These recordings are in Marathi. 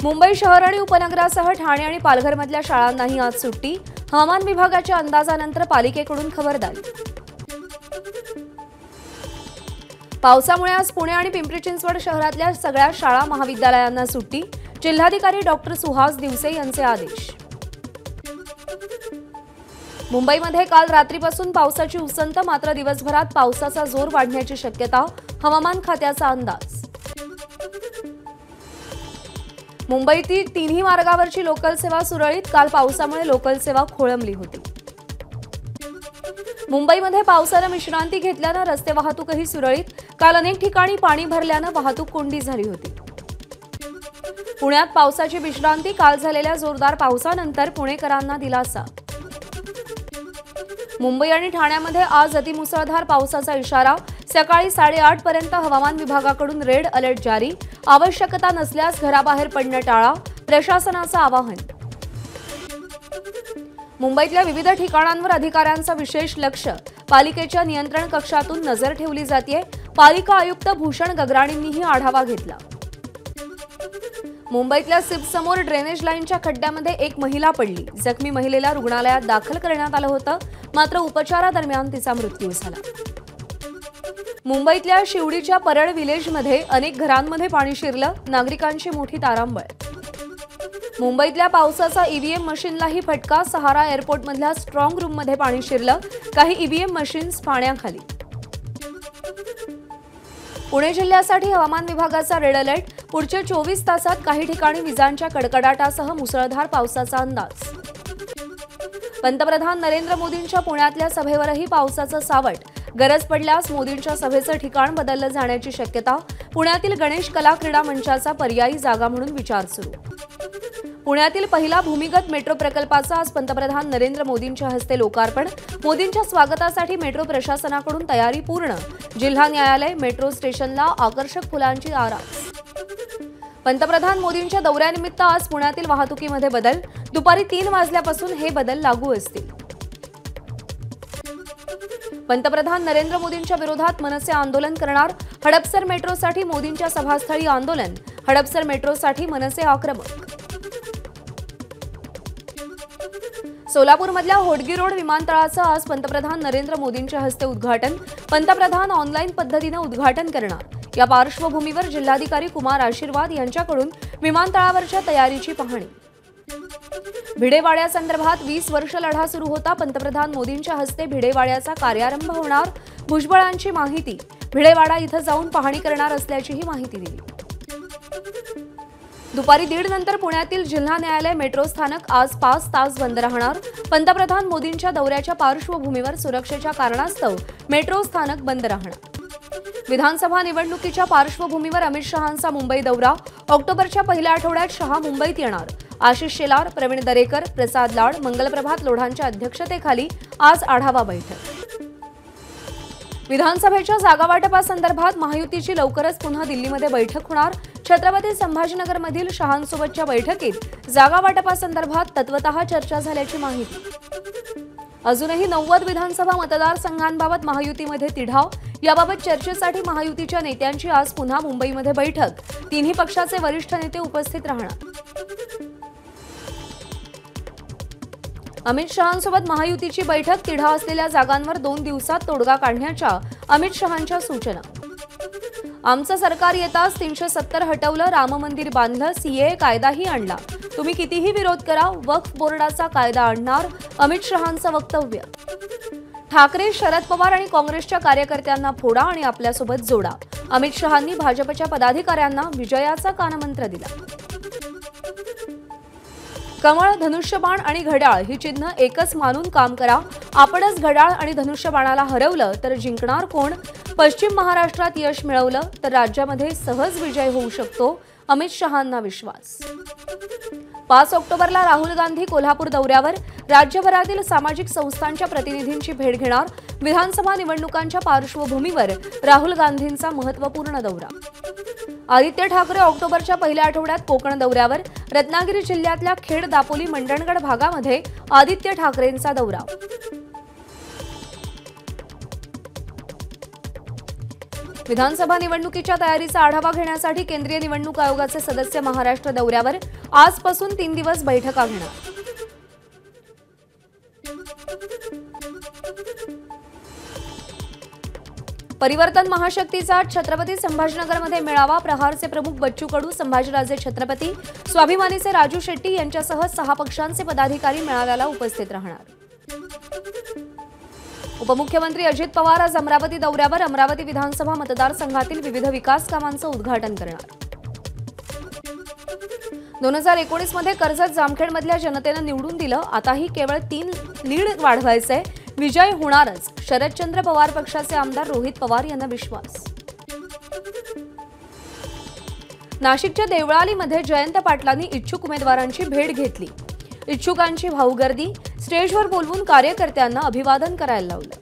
मुंबई शहर आणि उपनगरासह ठाणे आणि पालघरमधल्या शाळांनाही आज सुट्टी। हवामान विभागाच्या अंदाजानंतर पालिकेकडून खबरदारी। पावसामुळे आज पुणे आणि पिंपरी चिंचवड शहरातल्या सगळ्या शाळा महाविद्यालयांना सुट्टी। जिल्हाधिकारी डॉक्टर सुहास दिवसे यांचे आदेश। मुंबईमध्ये काल रात्रीपासून पावसाची उसंत, मात्र दिवसभरात पावसाचा जोर वाढण्याची शक्यता। हवामान खात्याचा अंदाज। मुंबईतील तिन्ही मार्गावरची लोकल सेवा सुरळीत। काल पावसामुळे लोकल सेवा खोळंबली होती। मुंबईमध्ये पावसाने विश्रांती घेतल्याने रस्ते वाहतूकही सुरळीत। काल अनेक ठिकाणी पाणी भरल्याने वाहतूक कोंडी झाली होती। पुण्यात पावसाची विश्रांती। काल झालेल्या जोरदार पावसानंतर पुणेकरांना दिलासा। मुंबई आणि ठाण्यामध्ये आज अतिमुसळधार पावसाचा इशारा। सकाळी 8:30 पर्यंत हवामान विभागाकडून रेड अलर्ट जारी। आवश्यकता नसल्यास घराबाहेर पडणं टाळा, प्रशासनाचं आवाहन। मुंबईतल्या विविध ठिकाणांवर अधिकाऱ्यांचं विशेष लक्ष। पालिकेच्या नियंत्रण कक्षातून नजर ठेवली जाते। पालिका आयुक्त भूषण गगराणींनीही आढावा घेतला। मुंबईतल्या सिप्समोर ड्रेनेज लाईनच्या खड्ड्यामध्ये एक महिला पडली। जखमी महिलेला रुग्णालयात दाखल करण्यात आलं होतं, मात्र उपचारादरम्यान तिचा मृत्यू झाला। मुंबईतल्या शिवडीच्या परळ विलेजमध्ये अनेक घरांमध्ये पाणी शिरलं। नागरिकांची मोठी तारांबळ। मुंबईतल्या पावसाचा ईव्हीएम मशीनलाही फटका। सहारा एअरपोर्टमधल्या स्ट्रॉंग रूममध्ये पाणी शिरलं। काही ईव्हीएम मशीन्स पाण्याखाली। पुणे जिल्ह्यासाठी हवामान विभागाचा रेड अलर्ट। पुढच्या 24 तासात काही ठिकाणी विजांच्या कडकडाटासह मुसळधार पावसाचा अंदाज। पंतप्रधान नरेंद्र मोदींच्या पुण्यातल्या सभेवरही पावसाचं सावट। गरज पडल्यास मोदींच्या सभेचं ठिकाण बदललं जाण्याची शक्यता। पुण्यातील गणेश कला क्रीडा मंचाचा पर्यायी जागा म्हणून विचार सुरू। पुण्यातील पहिला भूमिगत मेट्रो प्रकल्पाचा आज पंतप्रधान नरेंद्र मोदींच्या हस्ते लोकार्पण। मोदींच्या स्वागतासाठी मेट्रो प्रशासनाकडून तयारी पूर्ण। जिल्हा न्यायालय मेट्रो स्टेशनला आकर्षक फुलांची आरास। पंतप्रधान मोदींच्या दौऱ्यानिमित्त आज पुण्यातील वाहतुकीमध्ये बदल। दुपारी 3 वाजल्यापासून हे बदल लागू असतील। पंतप्रधान नरेंद्र मोदींच्या विरोधात मनसे आंदोलन करणार। हडपसर मेट्रोसाठी मोदींच्या सभास्थळी आंदोलन। हडपसर मेट्रोसाठी मनसे आक्रमक। सोलापूरमधल्या होडगी रोड विमानतळाचं आज पंतप्रधान नरेंद्र मोदींच्या हस्ते उद्घाटन। पंतप्रधान ऑनलाईन पद्धतीने उद्घाटन करणार। या पार्श्वभूमीवर जिल्हाधिकारी कुमार आशीर्वाद यांच्याकडून विमानतळावरच्या तयारीची पाहणी। भिडेवाड्यासंदर्भात 20 वर्ष लढा सुरू होता। पंतप्रधान मोदींच्या हस्ते भिडेवाड्याचा कार्यारंभ होणार। भुजबळांची माहिती। भिडेवाडा इथं जाऊन पाहणी करणार असल्याचीही माहिती दिली। दुपारी 1:30 नंतर पुण्यातील जिल्हा न्यायालय मेट्रो स्थानक आज 5 तास बंद राहणार। पंतप्रधान मोदींच्या दौऱ्याच्या पार्श्वभूमीवर सुरक्षेच्या कारणास्तव मेट्रो स्थानक बंद राहणार। विधानसभा निवडणुकीच्या पार्श्वभूमीवर अमित शहांचा मुंबई दौरा। ऑक्टोबरच्या पहिल्या आठवड्यात शहा मुंबईत येणार। आशिष शेलार, प्रवीण दरेकर, प्रसाद लाड, मंगलप्रभात लोढांच्या अध्यक्षतेखाली आज आढावा बैठक। विधानसभेच्या जागावाटपासंदर्भात महायुतीची लवकरच पुन्हा दिल्लीमध्ये बैठक होणार। छत्रपती संभाजीनगरमधील शहांसोबतच्या बैठकीत जागावाटपासंदर्भात तत्वतः चर्चा झाल्याची माहिती। अजूनही 90 विधानसभा मतदारसंघांबाबत महायुतीमध्ये तिढा। याबाबत चर्चेसाठी महायुतीच्या नेत्यांची आज पुन्हा मुंबईमध्ये बैठक। तिन्ही पक्षाचे वरिष्ठ नेते उपस्थित राहणार। अमित शहांसोबत महायुतीची बैठक। तिढा असलेल्या जागांवर 2 दिवसात तोडगा काढण्याच्या अमित शहांच्या सूचना। आमचं सरकार येताच 370 हटवलं, राम मंदिर बांधलं, सीएए कायदाही आणला। तुम्ही कितीही विरोध करा, वक्फ बोर्डाचा कायदा आणणार। अमित शहांचं वक्तव्य। ठाकरे, शरद पवार आणि काँग्रेसच्या कार्यकर्त्यांना फोडा आणि आपल्यासोबत जोडा। अमित शहांनी भाजपच्या पदाधिकाऱ्यांना विजयाचा कानमंत्र दिला। कमळ, धनुष्यबाण आणि घड्याळ ही चिन्ह एकच मानून काम करा। आपणच घड्याळ आणि धनुष्यबाणाला हरवलं तर जिंकणार कोण? पश्चिम महाराष्ट्रात यश मिळवलं तर राज्यामध्ये सहज विजय होऊ शकतो। अमित शहांना विश्वास। 5 ऑक्टोबरला राहुल गांधी कोल्हापूर दौऱ्यावर। राज्यभरातील सामाजिक संस्थांच्या प्रतिनिधींची भेट घेणार। विधानसभा निवडणुकांच्या पार्श्वभूमीवर राहुल गांधींचा महत्त्वपूर्ण दौरा। आदित्य ठाकरे ऑक्टोबरच्या पहिल्या आठवड्यात कोकण दौऱ्यावर। रत्नागिरी जिल्ह्यातल्या खेड, दापोली, मंडणगड भागामध्ये आदित्य ठाकरेंचा दौरा। विधानसभा निवडणुकीच्या तयारीचा आढावा घेण्यासाठी केंद्रीय निवडणूक आयोगाचे सदस्य महाराष्ट्र दौऱ्यावर आजपासून 3 दिवस बैठका घेणार। परिवर्तन महाशक्तीचा छत्रपती संभाजीनगरमध्ये मेळावा। प्रहारचे प्रमुख बच्चू कडू, संभाजीराजे छत्रपती, स्वाभिमानीचे राजू शेट्टी यांच्यासह 6 पक्षांचे पदाधिकारी मेळाव्याला उपस्थित राहणार। उपमुख्यमंत्री अजित पवार आज अमरावती दौऱ्यावर अमरावती विधानसभा मतदारसंघातील विविध विकास कामांचं उद्घाटन करणार। 2019 मध्ये कर्जत जामखेडमधल्या जनतेनं निवडून दिलं, आताही केवळ 3 लीड वाढवायचंय, विजय होणारच, शरदचंद्र पवार पक्षाचे आमदार रोहित पवार यांना विश्वास। नाशिकच्या देवळालीमध्ये जयंत पाटलांनी इच्छुक उमेदवारांची भेट घेतली। इच्छुकांची भाऊगर्दी, स्टेजवर बोलवून कार्यकर्त्यांना अभिवादन करायला लावलं।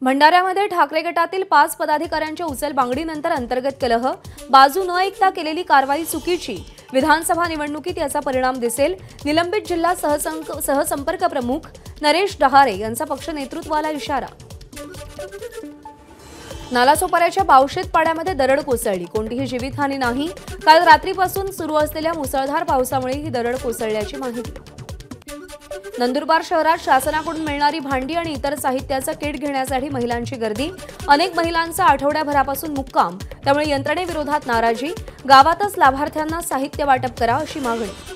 भंडाऱ्यामध्ये ठाकरे गटातील 5 पदाधिकाऱ्यांच्या उचलबांगडीनंतर अंतर्गत कलह, बाजू न ऐकता केलेली कारवाई चुकीची, विधानसभा निवडणुकीत याचा परिणाम दिसेल, निलंबित जिल्हा सहसंपर्क प्रमुख नरेश डहारे यांचा पक्ष नेतृत्वाला इशारा। नालासोपाऱ्याच्या बावशेत पाड्यामध्ये दरड कोसळली, कोणतीही जीवितहानी नाही। काल रात्रीपासून सुरू असलेल्या मुसळधार पावसामुळे ही दरड कोसळल्याची माहिती। नंदुरबार शहरात शासनाकडून मिळणारी भांडी आणि इतर साहित्याचं किट घेण्यासाठी महिलांची गर्दी, अनेक महिलांचा आठवड्याभरापासून मुक्काम, त्यामुळे यंत्रणेविरोधात नाराजी, गावातच लाभार्थ्यांना साहित्य वाटप करा अशी मागणी।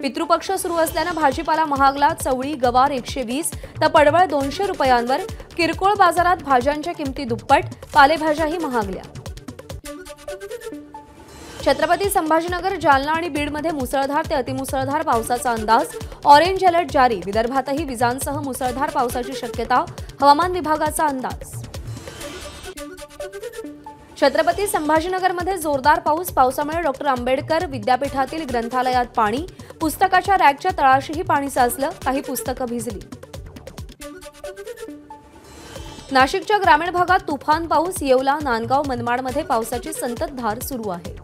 पितृपक्ष सुरू असल्यानं भाजीपाला महागला, चवळी गवार 120 तर पडवळ 200 रुपयांवर, किरकोळ बाजारात भाज्यांच्या किमती दुप्पट, पालेभाज्याही महागल्या। छत्रपती संभाजीनगर, जालना आणि बीडमध्ये मुसळधार ते अतिमुसळधार पावसाचा अंदाज, ऑरेंज अलर्ट जारी, विदर्भातही विजांसह मुसळधार पावसाची शक्यता, हवामान विभागाचा अंदाज। छत्रपती संभाजीनगरमध्ये जोरदार पाऊस, पावसामुळे डॉ. आंबेडकर विद्यापीठातील ग्रंथालयात पाणी, पुस्तकाच्या रॅकच्या तळाशीही पाणी साचलं, काही पुस्तकं भिजली। नाशिकच्या ग्रामीण भागात तुफान पाऊस, येवला, नांदगाव, मनमाडमध्ये पावसाची संततधार सुरू आहे।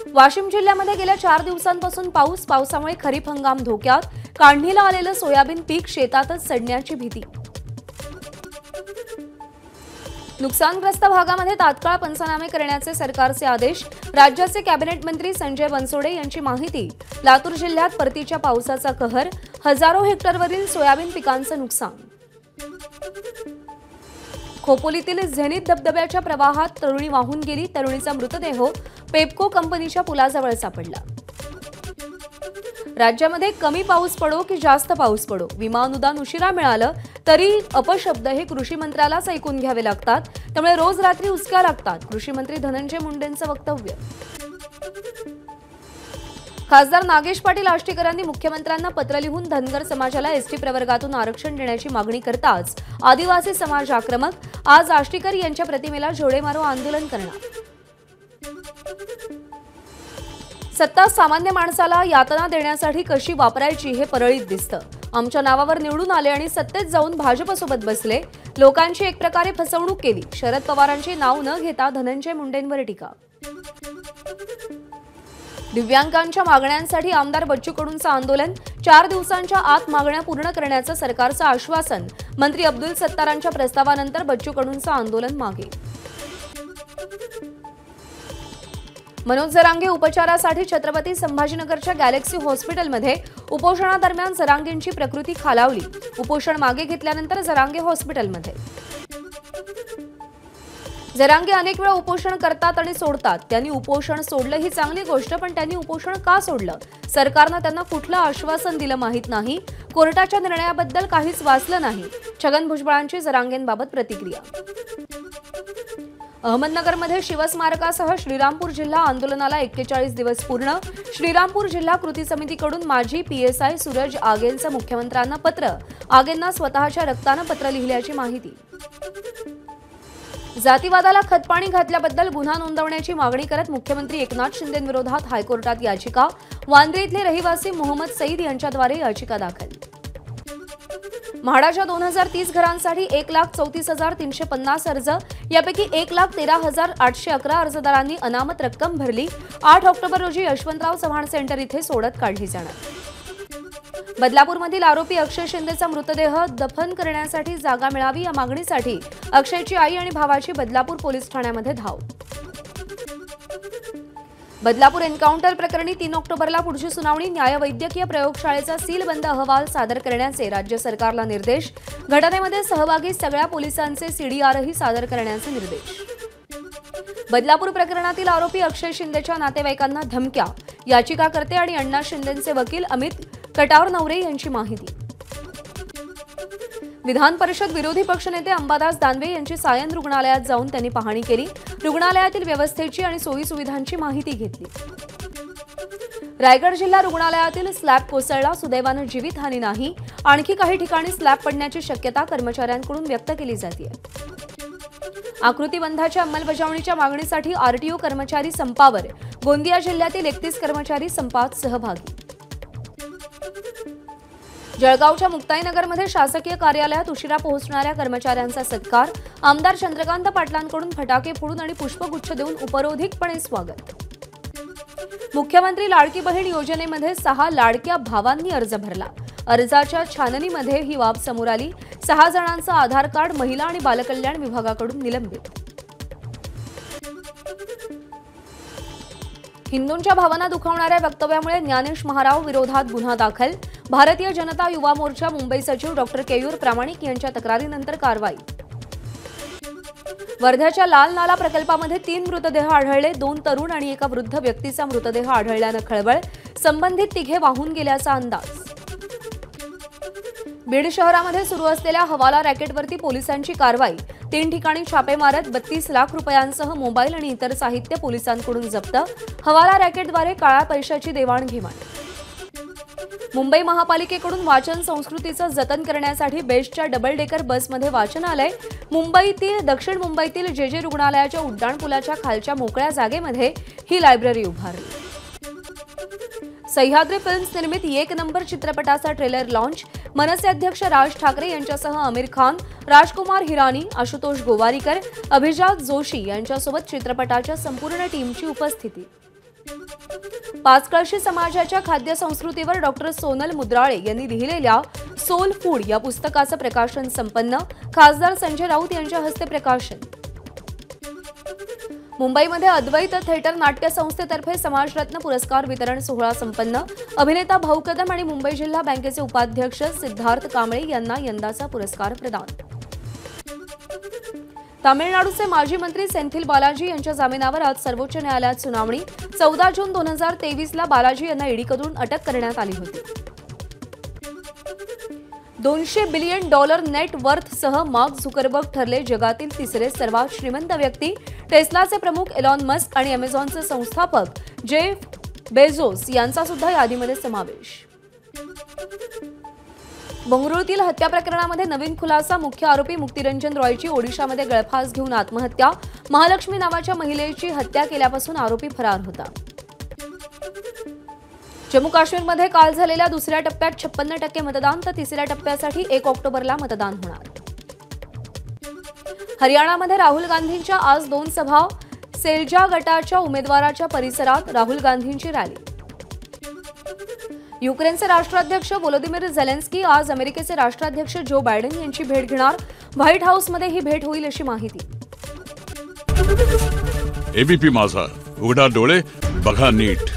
वाशिम जिल्ह्यामध्ये गेल्या 4 दिवसांपासून पावसामुळे खरीप हंगाम धोक्यात, काढणीला आलेलं सोयाबीन पीक शेतातच सडण्याची भीती। नुकसानग्रस्त भागामध्ये तात्काळ पंचनामे करण्याचे सरकारचे आदेश, राज्याचे कॅबिनेट मंत्री संजय बनसोडे यांची माहिती। लातूर जिल्ह्यात परतीच्या पावसाचा कहर, हजारो हेक्टरवरील सोयाबीन पिकांचं नुकसान। खोपोलीतील झेनिथ धबधब्याच्या प्रवाहात तरुणी वाहून गेली, तरुणीचा मृतदेह पेप्को कंपनीच्या पुलाजवळ सापडला। राज्यामध्ये कमी पाऊस पडो की जास्त पाऊस पडो, विमा अनुदान उशिरा मिळालं तरी अपशब्द हे कृषी मंत्र्यालाच ऐकून घ्यावे लागतात, त्यामुळे रोज रात्री उचक्या लागतात, कृषी मंत्री धनंजय मुंडेंचं वक्तव्य। खासदार नागेश पाटील आष्टीकरांनी मुख्यमंत्र्यांना पत्र लिहून धनगर समाजाला एसटी प्रवर्गातून आरक्षण देण्याची मागणी करताच आदिवासी समाज आक्रमक, आज आष्टीकर यांच्या प्रतिमेला जोडे मारो आंदोलन करणार। सत्ता सामान्य माणसाला यातना देण्यासाठी कशी वापरायची हे परळीत दिसतं। आमच्या नावावर निवडून आले आणि सत्तेत जाऊन भाजपसोबत बसले, लोकांची एक प्रकारे फसवणूक केली, शरद पवारांचे नाव न घेता धनंजय मुंडेंवर टीका। दिव्यांगांच्या मागण्यांसाठी आमदार बच्चू कडूंचं आंदोलन, 4 दिवसांच्या आत मागण्या पूर्ण करण्याचं सरकारचं आश्वासन, मंत्री अब्दुल सत्तारांच्या प्रस्तावानंतर बच्चू कडूंचं आंदोलन मागे। मनोज जरांगे उपचारासाठी छत्रपती संभाजीनगरच्या गॅलेक्सी हॉस्पिटलमध्ये, उपोषणादरम्यान जरांगेंची प्रकृती खालावली, उपोषण मागे घेतल्यानंतर जरांगे हॉस्पिटलमध्ये। जरांगे अनेक वेळा उपोषण करतात आणि सोडतात, त्यांनी उपोषण सोडलं ही चांगली गोष्ट, पण त्यांनी उपोषण का सोडलं? सरकारनं त्यांना कुठलं आश्वासन दिलं माहित नाही, कोर्टाच्या निर्णयाबद्दल काहीच वाचलं नाही, छगन भुजबळांची जरांगेंबाबत प्रतिक्रिया। अहमदनगरमध्ये शिवस्मारकासह श्रीरामपूर जिल्हा आंदोलनाला 41 दिवस पूर्ण, श्रीरामपूर जिल्हा कृती समितीकडून माजी PSI सूरज आगेंचं मुख्यमंत्र्यांना पत्र, आगेंना स्वतःच्या रक्तानं पत्र लिहिल्याची माहिती। जातीवादाला खतपाणी घातल्याबद्दल गुन्हा नोंदवण्याची मागणी करत मुख्यमंत्री एकनाथ शिंदेंविरोधात हायकोर्टात याचिका, वांद्रे इथले रहिवासी मोहम्मद सईद यांच्याद्वारे याचिका दाखल। म्हाडाच्या 2030 घरांसाठी 1,34,350 अर्ज, यापैकी 1,13,811 अर्जदारांनी अनामत रक्कम भरली। 8 ऑक्टोबर रोजी यशवंतराव चव्हाण सेंटर इथे सोडत काढली जाणार। बदलापूरमधील आरोपी अक्षय शिंदेचा मृतदेह दफन करण्यासाठी जागा मिळावी या मागणीसाठी अक्षयची आई आणि भावाची बदलापूर पोलीस ठाण्यामध्ये धाव. बदलापूर एन्काउंटर प्रकरणी 3 ऑक्टोबरला पुढची सुनावणी. न्यायवैद्यकीय प्रयोगशाळेचा सीलबंद अहवाल सादर करण्याचे राज्य सरकारला निर्देश. घटनेमध्ये सहभागी सगळ्या पोलिसांचे सीडीआरही सादर करण्याचे निर्देश. बदलापूर प्रकरणातील आरोपी अक्षय शिंदेच्या नातेवाईकांना धमक्या. याचिकाकर्ते आणि अण्णा शिंदेचे वकील अमित कटारनवरे यांची माहिती. विधान परिषद विरोधी पक्षनेते अंबादास दानवे यांची सायन रुग्णालयात जाऊन त्यांनी पाहणी केली. रुग्णालयातील व्यवस्थेची आणि सोयी सुविधांची माहिती घेतली. रायगड जिल्हा रुग्णालयातील स्लॅब कोसळला. सुदैवानं जीवितहानी नाही. आणखी काही ठिकाणी स्लॅब पडण्याची शक्यता कर्मचाऱ्यांकडून व्यक्त केली जाते. आकृतीबंधाच्या अंमलबजावणीच्या मागणीसाठी आरटीओ कर्मचारी संपावर. गोंदिया जिल्ह्यातील 31 कर्मचारी संपात सहभागी. जळगावच्या मुक्ताईनगरमध्ये शासकीय कार्यालयात उशिरा पोहोचणाऱ्या कर्मचाऱ्यांचा सत्कार. आमदार चंद्रकांत पाटलांकडून फटाके फोडून आणि पुष्पगुच्छ देऊन उपरोधिकपणे स्वागत. मुख्यमंत्री लाडकी बहीण योजनेमध्ये 6 लाडक्या भावांनी अर्ज भरला. अर्जाच्या छाननीमध्ये ही बाब समोर आली. 6 जणांचं आधार कार्ड महिला आणि बालकल्याण विभागाकडून निलंबित. हिंदूंच्या भावना दुखावणाऱ्या वक्तव्यामुळे ज्ञानेश महाराव विरोधात गुन्हा दाखल. भारतीय जनता युवा मोर्चा मुंबई सचिव डॉ. केयूर प्रामाणिक यांच्या तक्रारीनंतर कारवाई. वर्ध्याच्या लाल नाला प्रकल्पामध्ये 3 मृतदेह आढळले. 2 तरुण आणि एका वृद्ध व्यक्तीचा मृतदेह आढळल्यानं खळबळ. संबंधित तिघे वाहून गेल्याचा अंदाज. बीड शहरामध्ये सुरू असलेल्या हवाला रॅकेटवरती पोलिसांची कारवाई. 3 ठिकाणी छापे मारत 32 लाख रुपयांसह मोबाईल आणि इतर साहित्य पोलिसांकडून जप्त. हवाला रॅकेटद्वारे काळ्या पैशाची देवाणघेवाण. मुंबई महापालिकेकडून वाचन संस्कृतीचं जतन करण्यासाठी बेस्टच्या डबल डेकर बसमध्ये वाचनालय. मुंबईतील दक्षिण मुंबईतील जे रुग्णालयाच्या उड्डाणपुलाच्या खालच्या मोकळ्या जागेमध्ये ही लायब्ररी उभारली. सह्याद्री फिल्म्स निर्मित 1 नंबर चित्रपटाचा ट्रेलर लॉन्च. मनसे अध्यक्ष राज ठाकरे यांच्यासह आमिर खान, राजकुमार हिरानी, आशुतोष गोवारीकर, अभिजात जोशी यांच्यासोबत चित्रपटाच्या संपूर्ण टीमची उपस्थिती. पाचकळशी समाजाच्या खाद्य संस्कृतीवर डॉ. सोनल मुद्राळे यांनी लिहिलेल्या सोल फूड या पुस्तकाचं प्रकाशन संपन्न. खासदार संजय राऊत यांच्या हस्ते प्रकाशन. मुंबईमध्ये अद्वैत थिएटर नाट्य संस्थेतर्फे समाजरत्न पुरस्कार वितरण सोहळा संपन्न. अभिनेता भाऊ कदम आणि मुंबई जिल्हा बँकेचे उपाध्यक्ष सिद्धार्थ कांबळे यांना यंदाचा पुरस्कार प्रदान. तामिळनाडूचे माजी मंत्री सेंथिल बालाजी यांच्या जामिनावर आज सर्वोच्च न्यायालयात सुनावणी. 14 जून 2023ला बालाजी यांना ईडीकडून अटक करण्यात आली होती. $200 बिलियन नेट वर्थसह मार्क झुकरबर्ग ठरले जगातील 3रे सर्वात श्रीमंत व्यक्ती. टेस्लाचे प्रमुख एलॉन मस्क आणि अमेझॉनचे संस्थापक जेफ बेझोस यांचा सुद्धा यादीमध्ये समावेश. बंगळुरूतील हत्या प्रकरणामध्ये नवीन खुलासा. मुख्य आरोपी मुक्तिरंजन रॉयची ओडिशामध्ये गळफास घेऊन आत्महत्या. महालक्ष्मी नावाच्या महिलेची हत्या केल्यापासून आरोपी फरार होता. जम्मू काश्मीरमध्ये काल झालेल्या 2ऱ्या टप्प्यात 56% मतदान तर 3ऱ्या टप्प्यासाठी 1 ऑक्टोबरला मतदान होणार. हरियाणामध्ये राहुल गांधींच्या आज 2 सभा. सेल्जा गटाच्या उमेदवाराच्या परिसरात राहुल गांधींची रॅली. युक्रेनचे राष्ट्राध्यक्ष व्लोदिमीर झेलेन्स्की आज अमेरिकेचे राष्ट्राध्यक्ष जो बायडेन यांची भेट घेणार. व्हाईट हाऊसमध्ये ही भेट होईल अशी माहिती. एबीपी माझा, उघडा डोळे बघा नीट.